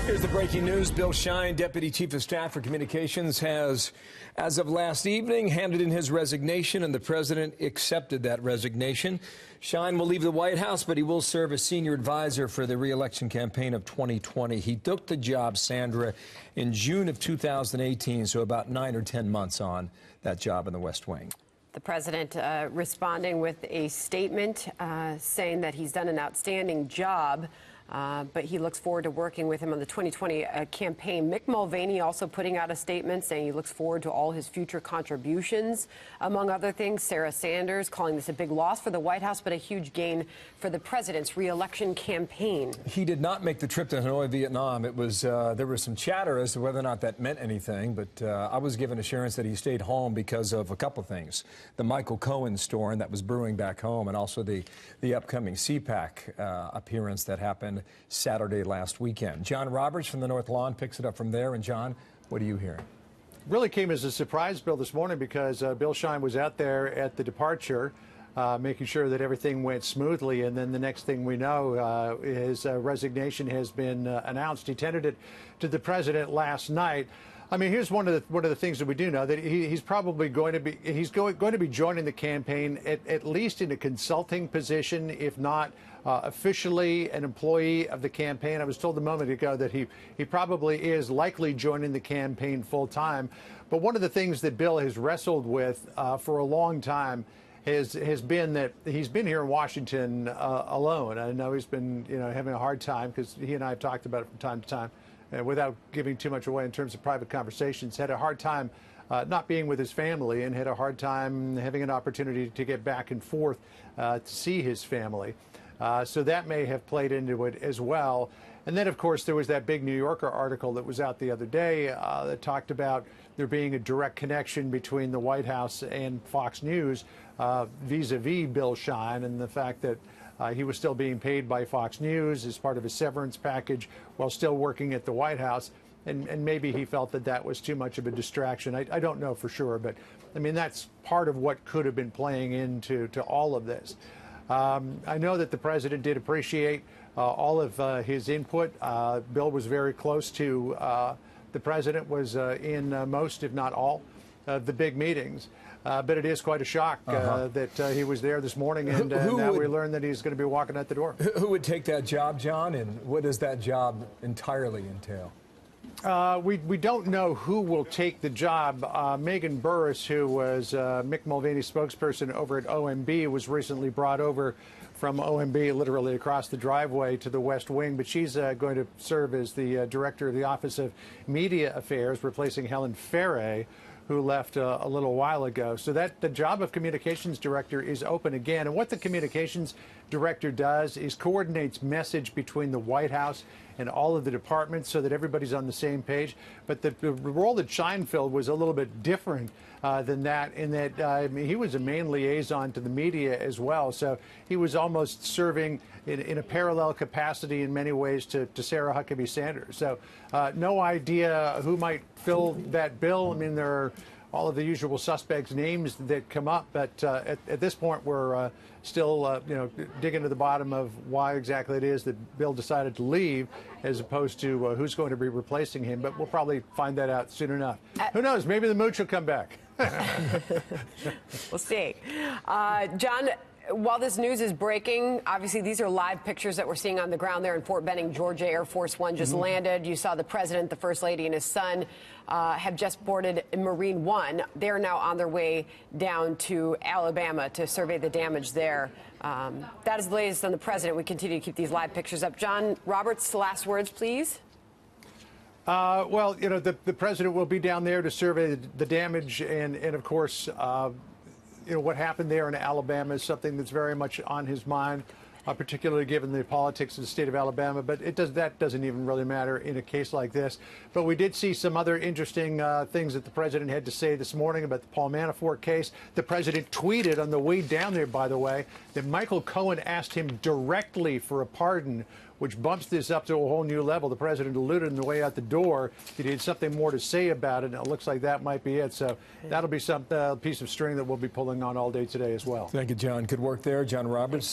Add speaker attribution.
Speaker 1: Here's the breaking news. Bill Shine, Deputy Chief of Staff for Communications, has, as of last evening, handed in his resignation, and the president accepted that resignation. Shine will leave the White House, but he will serve as senior advisor for the re-election campaign of 2020. He took the job, Sandra, in June of 2018, so about 9 or 10 months on that job in the West Wing.
Speaker 2: The president responding with a statement saying that he's done an outstanding job. But he looks forward to working with him on the 2020 campaign. Mick Mulvaney also putting out a statement saying he looks forward to all his future contributions. Among other things, Sarah Sanders calling this a big loss for the White House, but a huge gain for the president's re-election campaign. He
Speaker 1: did not make the trip to Hanoi, Vietnam. It was there was some chatter as to whether or not that meant anything, but I was given assurance that he stayed home because of a couple things. The Michael Cohen storm that was brewing back home, and also the upcoming CPAC appearance that happened Saturday last weekend. John Roberts from the North Lawn picks it up from there. And John, what are you hearing?
Speaker 3: Really came as a surprise, Bill, this morning because Bill Shine was out there at the departure, making sure that everything went smoothly. And then the next thing we know, his resignation has been announced. He tendered it to the president last night. I mean, here's one of the things that we do know, that he's probably going to be joining the campaign at least in a consulting position, if not officially an employee of the campaign. I was told a moment ago that he probably is likely joining the campaign full time. But one of the things that Bill has wrestled with for a long time has been that he's been here in Washington alone. I know he's been having a hard time because he and I have talked about it from time to time. Without giving too much away in terms of private conversations, had a hard time not being with his family, and had a hard time having an opportunity to get back and forth to see his family. So that may have played into it as well. And then, of course, there was that big New Yorker article that was out the other day that talked about there being a direct connection between the White House and Fox News vis-a-vis Bill Shine, and the fact that he was still being paid by Fox News as part of his severance package while still working at the White House. And maybe he felt that that was too much of a distraction. I don't know for sure, but I mean, that's part of what could have been playing into all of this. I know that the president did appreciate all of his input. Bill was very close to the president, was in most, if not all, the big meetings. But it is quite a shock that he was there this morning, and now we learn that he's going to be walking out the door.
Speaker 1: Who would take that job, John, and what does that job entirely entail?
Speaker 3: We don't know who will take the job. Megan Burris, who was Mick Mulvaney's spokesperson over at OMB, was recently brought over from OMB literally across the driveway to the West Wing, but she's going to serve as the director of the Office of Media Affairs, replacing Helen Ferre, who left a little while ago. So that the job of communications director is open again. And what the communications director does is coordinates message between the White House and all of the departments so that everybody's on the same page. But the role that Shine filled was a little bit different than that, in that I mean, he was a main liaison to the media as well. So he was almost serving in a parallel capacity in many ways to Sarah Huckabee Sanders. So no idea who might fill that bill. I mean, there are all of the usual suspects' names that come up, but at this point, we're still, digging to the bottom of why exactly it is that Bill decided to leave, as opposed to who's going to be replacing him. But we'll probably find that out soon enough. Who knows? Maybe the mooch will come back.
Speaker 2: We'll see. John, while this news is breaking, obviously these are live pictures that we're seeing on the ground there in Fort Benning, Georgia. Air Force One just landed. You saw the president, the first lady, and his son have just boarded Marine One. They're now on their way down to Alabama to survey the damage there. That is the latest on the president. We continue to keep these live pictures up. John Roberts, last words, please.
Speaker 3: Well, the president will be down there to survey the damage, and of course, what happened there in Alabama is something that's very much on his mind, particularly given the politics of the state of Alabama. But that doesn't even really matter in a case like this. But we did see some other interesting things that the president had to say this morning about the Paul Manafort case. The president tweeted on the way down there, by the way, that Michael Cohen asked him directly for a pardon, which bumps this up to a whole new level. The president alluded on the way out the door that he had something more to say about it, and it looks like that might be it. So that'll be some piece of string that we'll be pulling on all day today as well.
Speaker 1: Thank you, John. Good work there. John Roberts.